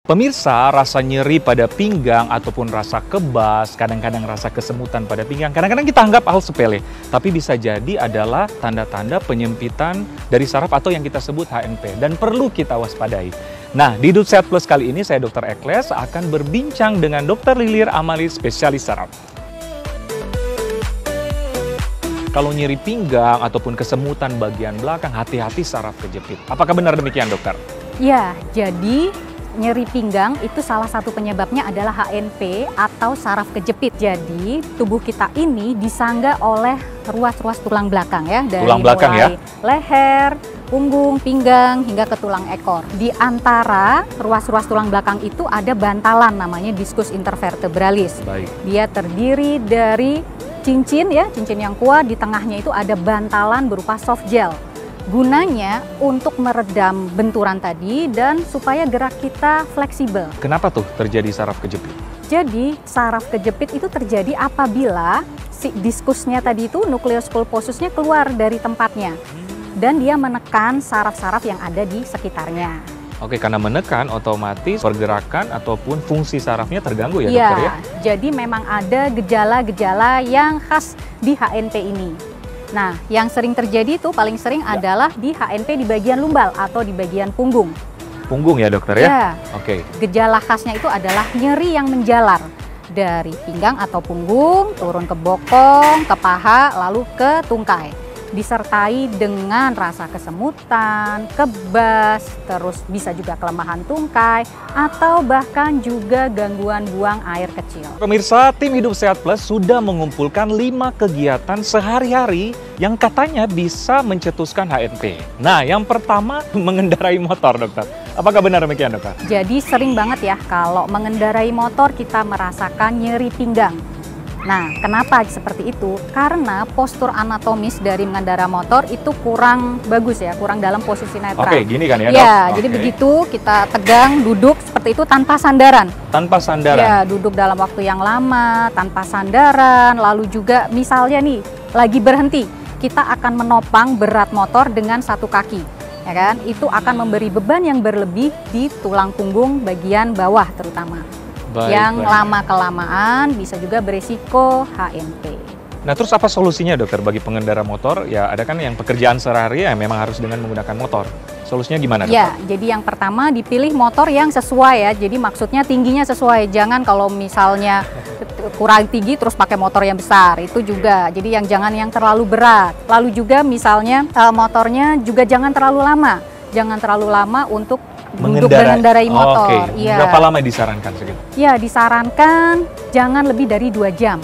Pemirsa, rasa nyeri pada pinggang ataupun rasa kebas, kadang-kadang rasa kesemutan pada pinggang, kadang-kadang kita anggap hal sepele, tapi bisa jadi adalah tanda-tanda penyempitan dari saraf atau yang kita sebut HNP dan perlu kita waspadai. Nah, di Hidup Sehat Plus kali ini saya Dr. Ekles akan berbincang dengan Dr. Lilir Amali, spesialis saraf. Kalau nyeri pinggang ataupun kesemutan bagian belakang, hati-hati saraf kejepit. Apakah benar demikian, dokter? Ya, jadi nyeri pinggang itu salah satu penyebabnya adalah HNP atau saraf kejepit. Jadi tubuh kita ini disangga oleh ruas-ruas tulang belakang ya, dari tulang belakang mulai ya? Leher, punggung, pinggang hingga ke tulang ekor. Di antara ruas-ruas tulang belakang itu ada bantalan namanya diskus intervertebralis. Baik. Dia terdiri dari cincin ya, cincin yang kuat, di tengahnya itu ada bantalan berupa soft gel. Gunanya untuk meredam benturan tadi dan supaya gerak kita fleksibel. Kenapa tuh terjadi saraf kejepit? Jadi saraf kejepit itu terjadi apabila si diskusnya tadi itu, nukleus pulposusnya keluar dari tempatnya. Dan dia menekan saraf-saraf yang ada di sekitarnya. Oke, karena menekan otomatis pergerakan ataupun fungsi sarafnya terganggu ya, Iya, dokter ya? jadi memang ada gejala-gejala yang khas di HNP ini. Nah, yang sering terjadi itu paling sering adalah di HNP di bagian lumbal atau di bagian punggung. Punggung ya, dokter ya? Ya. Oke. Gejala khasnya itu adalah nyeri yang menjalar dari pinggang atau punggung, turun ke bokong, ke paha, lalu ke tungkai. Disertai dengan rasa kesemutan, kebas, terus bisa juga kelemahan tungkai, atau bahkan juga gangguan buang air kecil. Pemirsa, tim Hidup Sehat Plus sudah mengumpulkan 5 kegiatan sehari-hari yang katanya bisa mencetuskan HNP. Nah, yang pertama mengendarai motor, dokter. Apakah benar demikian, dokter? Jadi sering banget ya kalau mengendarai motor kita merasakan nyeri pinggang. Nah, kenapa seperti itu? Karena postur anatomis dari mengendara motor itu kurang bagus ya, kurang dalam posisi netral. Oke, gini kan ya, dok? Ya, jadi begitu kita tegang, duduk seperti itu tanpa sandaran. Tanpa sandaran? Ya, duduk dalam waktu yang lama, tanpa sandaran, lalu juga misalnya nih, lagi berhenti, kita akan menopang berat motor dengan satu kaki. Ya kan? Itu akan memberi beban yang berlebih di tulang punggung bagian bawah terutama. Yang lama-kelamaan bisa juga berisiko HNP. Nah, terus apa solusinya, dokter, bagi pengendara motor? Ya, ada kan yang pekerjaan sehari-hari ya memang harus dengan menggunakan motor. Solusinya gimana, dokter? Ya, jadi yang pertama dipilih motor yang sesuai ya. Jadi maksudnya tingginya sesuai. Jangan kalau misalnya kurang tinggi terus pakai motor yang besar. Itu juga. Jadi jangan yang terlalu berat. Lalu juga misalnya motornya juga jangan terlalu lama. Jangan terlalu lama untuk duduk mengendarai motor. Oke. Berapa lama disarankan segitu? Ya, disarankan jangan lebih dari 2 jam.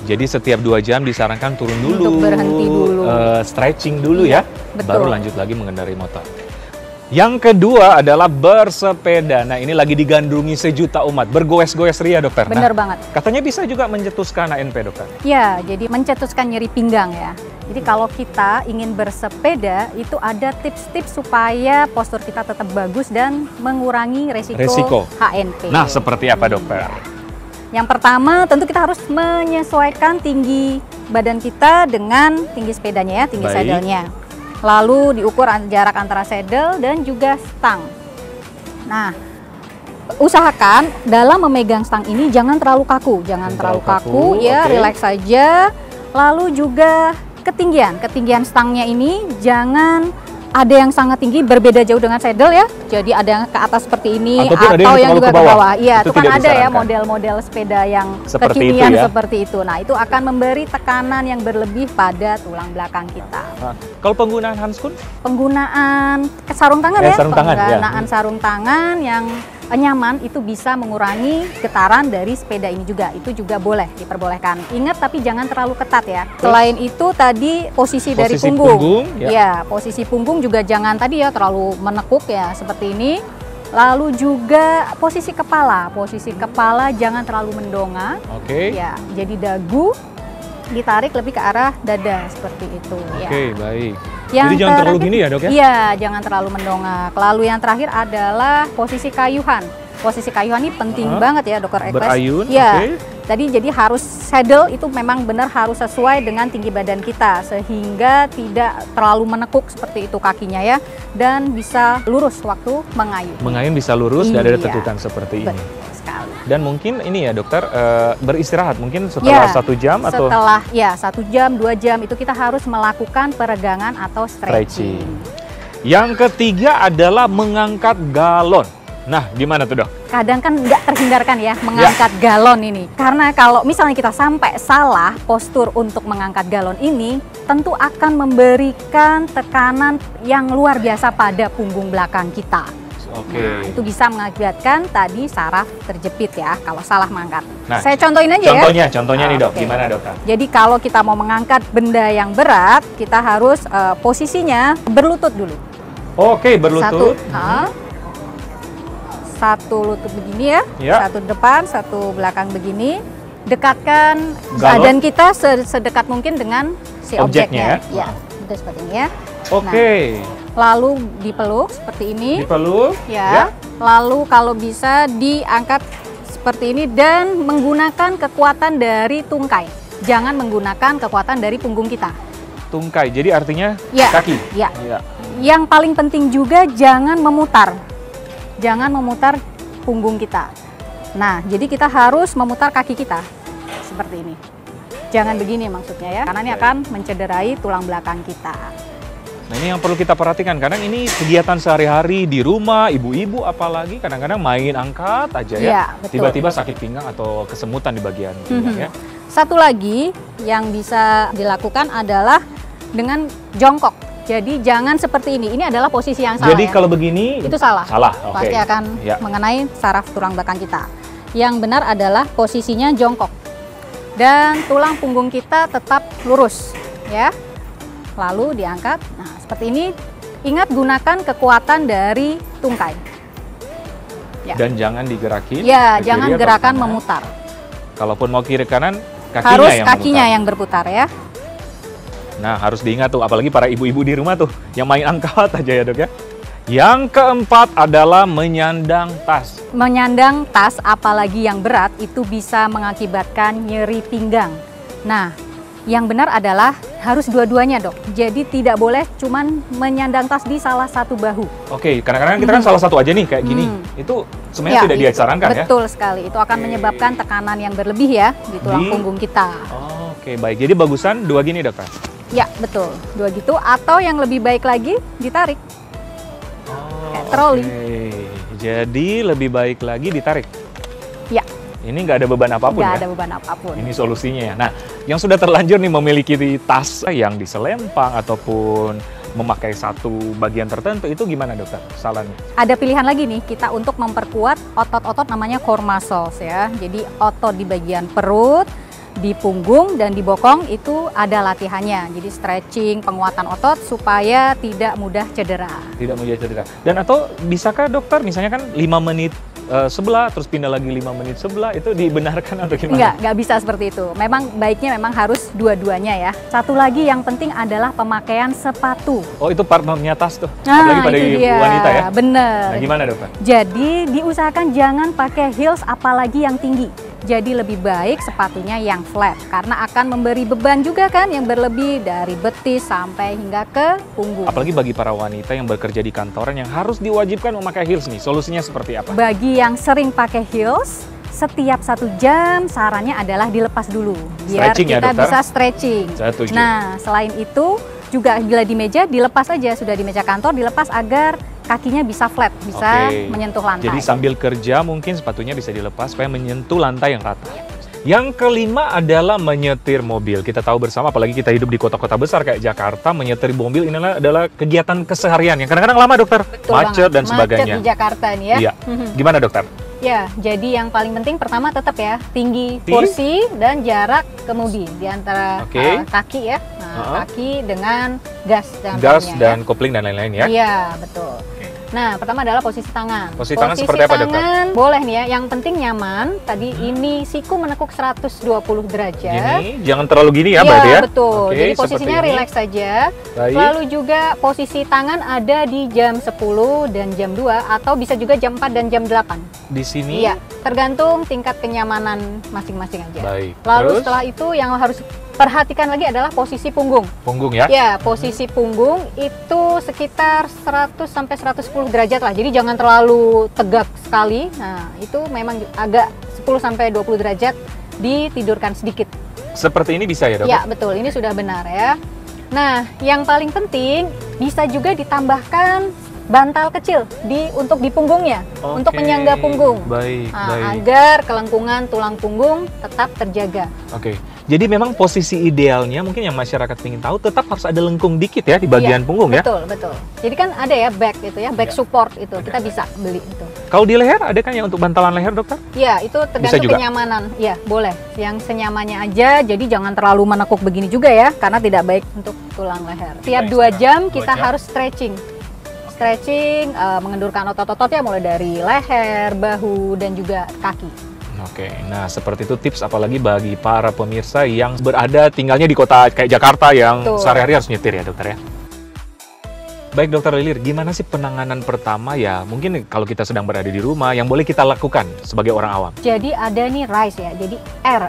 Jadi setiap 2 jam disarankan turun dulu, untuk berhenti dulu, stretching dulu ya, betul. Baru lanjut lagi mengendarai motor. Yang kedua adalah bersepeda. Nah, ini lagi digandrungi sejuta umat, bergoes-goes ria, dokter. Bener nah, banget. Katanya bisa juga mencetuskan HNP, dokter. Ya, jadi mencetuskan nyeri pinggang ya. Jadi kalau kita ingin bersepeda, itu ada tips-tips supaya postur kita tetap bagus dan mengurangi resiko HNP. Nah, seperti apa, dokter? Yang pertama, tentu kita harus menyesuaikan tinggi badan kita dengan tinggi sepedanya ya, tinggi sadelnya. Lalu diukur jarak antara saddle dan juga stang. Nah, usahakan dalam memegang stang ini jangan terlalu kaku, terlalu kaku ya, relax saja. Lalu juga ketinggian stangnya ini jangan ada yang sangat tinggi berbeda jauh dengan saddle ya. Jadi ada yang ke atas seperti ini atau yang juga ke bawah. Iya, itu kan ada ya model-model sepeda yang kekinian seperti itu. Nah, itu akan memberi tekanan yang berlebih pada tulang belakang kita. Nah, kalau penggunaan handskun? Penggunaan sarung tangan ya. Penggunaan sarung tangan yang nyaman itu bisa mengurangi getaran dari sepeda ini juga. Itu juga boleh diperbolehkan. Ingat tapi jangan terlalu ketat ya. Selain itu tadi posisi dari punggung. Ya, posisi punggung juga jangan tadi ya terlalu menekuk ya seperti ini. Lalu juga posisi kepala. Posisi kepala jangan terlalu mendongak. Ya, jadi dagu ditarik lebih ke arah dada seperti itu ya. Baik. Jadi jangan terlalu gini ya, dok ya? Iya, jangan terlalu mendongak. Lalu yang terakhir adalah posisi kayuhan. Posisi kayuhan ini penting banget ya, dokter Ekles. Berayun, ya. Tadi jadi harus saddle itu memang benar harus sesuai dengan tinggi badan kita sehingga tidak terlalu menekuk seperti itu kakinya ya, dan bisa lurus waktu mengayun. Mengayun bisa lurus, tidak ada Iya. tetukan seperti ini. Betul sekali. Dan mungkin ini ya dokter, beristirahat mungkin setelah 1 jam atau setelah 1 jam 2 jam itu kita harus melakukan peregangan atau stretching. Yang ketiga adalah mengangkat galon. Nah, gimana tuh dok? Kadang kan nggak terhindarkan ya mengangkat galon ini. Karena kalau misalnya kita sampai salah postur untuk mengangkat galon ini, tentu akan memberikan tekanan yang luar biasa pada punggung belakang kita. Oke. Nah, itu bisa mengakibatkan tadi saraf terjepit ya kalau salah mengangkat. Nah, saya contohin aja Contohnya nih dok, Oke. gimana dokter? Jadi kalau kita mau mengangkat benda yang berat, kita harus posisinya berlutut dulu. Oke, berlutut. Satu lutut begini ya, Ya. satu depan, satu belakang begini. Dekatkan Galon. badan kita sedekat mungkin dengan si Objeknya objeknya. Ya, udah seperti ini ya. Oke. Lalu dipeluk seperti ini. Dipeluk. Ya. Lalu kalau bisa diangkat seperti ini dan menggunakan kekuatan dari tungkai. Jangan menggunakan kekuatan dari punggung kita. Tungkai. Jadi artinya Ya. kaki. Ya. Ya. Yang paling penting juga jangan memutar. Jangan memutar punggung kita. Nah, jadi kita harus memutar kaki kita seperti ini. Jangan begini maksudnya ya, karena ini akan mencederai tulang belakang kita. Nah, ini yang perlu kita perhatikan. Kadang ini kegiatan sehari-hari di rumah, ibu-ibu apalagi kadang-kadang main angkat aja ya. Ya, betul. Tiba-tiba sakit pinggang atau kesemutan di bagian pinggang ya. Satu lagi yang bisa dilakukan adalah dengan jongkok. Jadi jangan seperti ini. Ini adalah posisi yang salah. Jadi ya. kalau begini Itu salah. Salah. Oke. Pasti akan Ya. mengenai saraf tulang belakang kita. Yang benar adalah posisinya jongkok. Dan tulang punggung kita tetap lurus, ya. Lalu diangkat. Nah, seperti ini. Ingat gunakan kekuatan dari tungkai. Ya. Dan jangan digerakin. Ya, ke kiri jangan atau gerakan kanan. memutar. Kalaupun mau kiri kanan, kakinya Harus yang kakinya memutar. yang berputar ya. Nah, harus diingat tuh, apalagi para ibu-ibu di rumah tuh, yang main angkat aja ya dok ya. Yang keempat adalah menyandang tas. Menyandang tas apalagi yang berat itu bisa mengakibatkan nyeri pinggang. Nah, yang benar adalah harus dua-duanya dok. Jadi tidak boleh cuman menyandang tas di salah satu bahu. Oke, kadang-kadang kita kan salah satu aja nih, kayak gini. Itu sebenarnya tidak itu. disarankan ya? Betul sekali, itu akan menyebabkan tekanan yang berlebih ya di tulang punggung kita. Oke, baik. Jadi bagusan dua gini dokter? Ya, betul. Dua gitu, atau yang lebih baik lagi ditarik. Kayak troli. Oke. Jadi lebih baik lagi ditarik? Ya. Ini nggak ada beban apapun Nggak ya? ada beban apapun. Ini solusinya ya. Nah, yang sudah terlanjur nih memiliki tas yang diselempang ataupun memakai satu bagian tertentu, itu gimana dokter sarannya? Ada pilihan lagi nih kita untuk memperkuat otot-otot namanya core muscles ya. Jadi otot di bagian perut, di punggung dan di bokong itu ada latihannya. Jadi stretching, penguatan otot supaya tidak mudah cedera. Tidak mudah cedera. Dan atau bisakah dokter misalnya kan 5 menit sebelah terus pindah lagi 5 menit sebelah, itu dibenarkan atau gimana? Nggak bisa seperti itu. Memang baiknya memang harus dua-duanya ya. Satu lagi yang penting adalah pemakaian sepatu. Oh, itu partnernya tas tuh. Nah, Apalagi pada itu dia. wanita ya. Bener. Nah, gimana dokter? Jadi diusahakan jangan pakai heels apalagi yang tinggi. Jadi lebih baik sepatunya yang flat karena akan memberi beban juga kan yang berlebih dari betis sampai hingga ke punggung. Apalagi bagi para wanita yang bekerja di kantoran yang harus diwajibkan memakai heels nih, solusinya seperti apa? Bagi yang sering pakai heels, setiap 1 jam sarannya adalah dilepas dulu biar Stretching ya, kita dokter? bisa stretching. Saya setuju. Nah, selain itu juga bila di meja dilepas aja, sudah di meja kantor dilepas agar kakinya bisa flat, bisa Oke. menyentuh lantai. Jadi sambil kerja mungkin sepatunya bisa dilepas supaya menyentuh lantai yang rata. Yang kelima adalah menyetir mobil. Kita tahu bersama, apalagi kita hidup di kota-kota besar kayak Jakarta, menyetir mobil ini adalah kegiatan keseharian yang kadang-kadang lama dokter, Betul macet banget. dan sebagainya. Macet di Jakarta ini ya. Iya. Gimana dokter? Ya, jadi yang paling penting pertama tetap ya tinggi kursi dan jarak kemudi di antara Oke. kaki ya. Nah, kaki dengan gas dan Gas remnya, dan kopling dan lain-lain ya. Iya, betul. Nah, pertama adalah posisi tangan. Posisi tangan seperti apa, dokter? tangan boleh nih ya, yang penting nyaman. Tadi ini siku menekuk 120 derajat. Gini, jangan terlalu gini ya, Iya, berarti ya? betul. Oke, Jadi seperti posisinya ini. rileks saja. Baik. Lalu juga posisi tangan ada di jam 10 dan jam 2 atau bisa juga jam 4 dan jam 8. Di sini. Iya, tergantung tingkat kenyamanan masing-masing aja. Baik. Lalu Terus? setelah itu yang harus perhatikan lagi adalah posisi punggung. Punggung ya? Ya, posisi punggung itu sekitar 100 sampai 110 derajat lah. Jadi jangan terlalu tegak sekali. Nah, itu memang agak 10 sampai 20 derajat ditidurkan sedikit. Seperti ini bisa ya, dok? Ya, betul. Ini sudah benar ya. Nah, yang paling penting bisa juga ditambahkan bantal kecil untuk di punggungnya, untuk Oke, menyangga punggung. Baik, Nah, baik. agar kelengkungan tulang punggung tetap terjaga. Oke. Jadi memang posisi idealnya mungkin yang masyarakat ingin tahu tetap harus ada lengkung dikit ya di bagian Iya, punggung ya. Betul, betul. Jadi kan ada ya back itu ya, back Iya. support itu. Kita bisa beli itu. Kalau di leher ada kan yang untuk bantalan leher, dokter? Ya, itu Bisa tergantung juga? kenyamanan. Ya, boleh. Yang senyamannya aja, jadi jangan terlalu menekuk begini juga ya, karena tidak baik untuk tulang leher. Tiap 2 jam kita harus stretching. Stretching, mengendurkan otot-otot ya, mulai dari leher, bahu, dan juga kaki. Oke, nah seperti itu tips apalagi bagi para pemirsa yang berada tinggalnya di kota kayak Jakarta yang Betul. sehari-hari harus nyetir ya, dokter ya. Baik, dokter Lilir, gimana sih penanganan pertama ya? Mungkin kalau kita sedang berada di rumah yang boleh kita lakukan sebagai orang awam. Jadi ada nih rest ya, jadi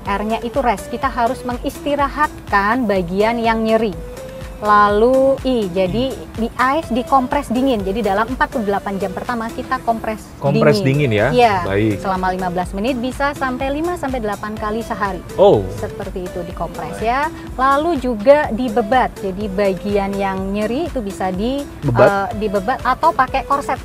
R-nya itu rest. Kita harus mengistirahatkan bagian yang nyeri. Lalu I, jadi di ice, dikompres dingin. Jadi dalam 48 jam pertama kita kompres Dingin ya? Iya, Baik. selama 15 menit bisa sampai 5-8 kali sehari. Oh, Seperti itu dikompres ya. Lalu juga dibebat. Jadi bagian yang nyeri itu bisa dibebat atau pakai korset.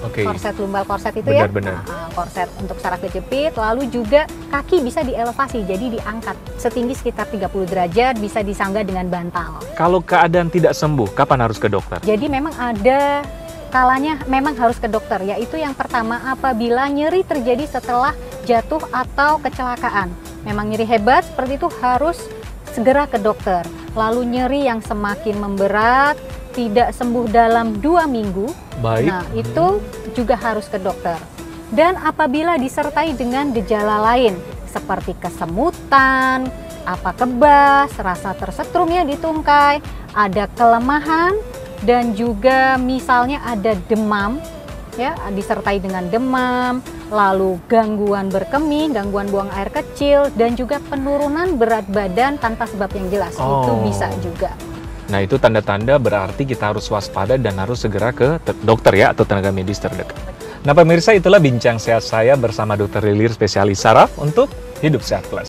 oke. Korset lumbal korset itu Benar-benar. ya. Korset untuk saraf kejepit. Lalu juga kaki bisa dielevasi. Jadi diangkat setinggi sekitar 30 derajat, bisa disangga dengan bantal. Kalau keadaan tidak sembuh, kapan harus ke dokter? Jadi memang ada kalanya memang harus ke dokter, yaitu yang pertama apabila nyeri terjadi setelah jatuh atau kecelakaan. Memang nyeri hebat seperti itu harus segera ke dokter. Lalu nyeri yang semakin memberat, tidak sembuh dalam 2 minggu, Baik. nah itu juga harus ke dokter. Dan apabila disertai dengan gejala lain seperti kesemutan, kebas, rasa tersetrum ya di tungkai, ada kelemahan, dan juga misalnya ada demam, ya disertai dengan demam, lalu gangguan berkemih, gangguan buang air kecil, dan juga penurunan berat badan tanpa sebab yang jelas, itu bisa juga. Nah, itu tanda-tanda berarti kita harus waspada dan harus segera ke dokter ya atau tenaga medis terdekat. Nah, pemirsa, itulah bincang sehat saya bersama Dr. Lilir, spesialis saraf untuk Hidup Sehat Plus.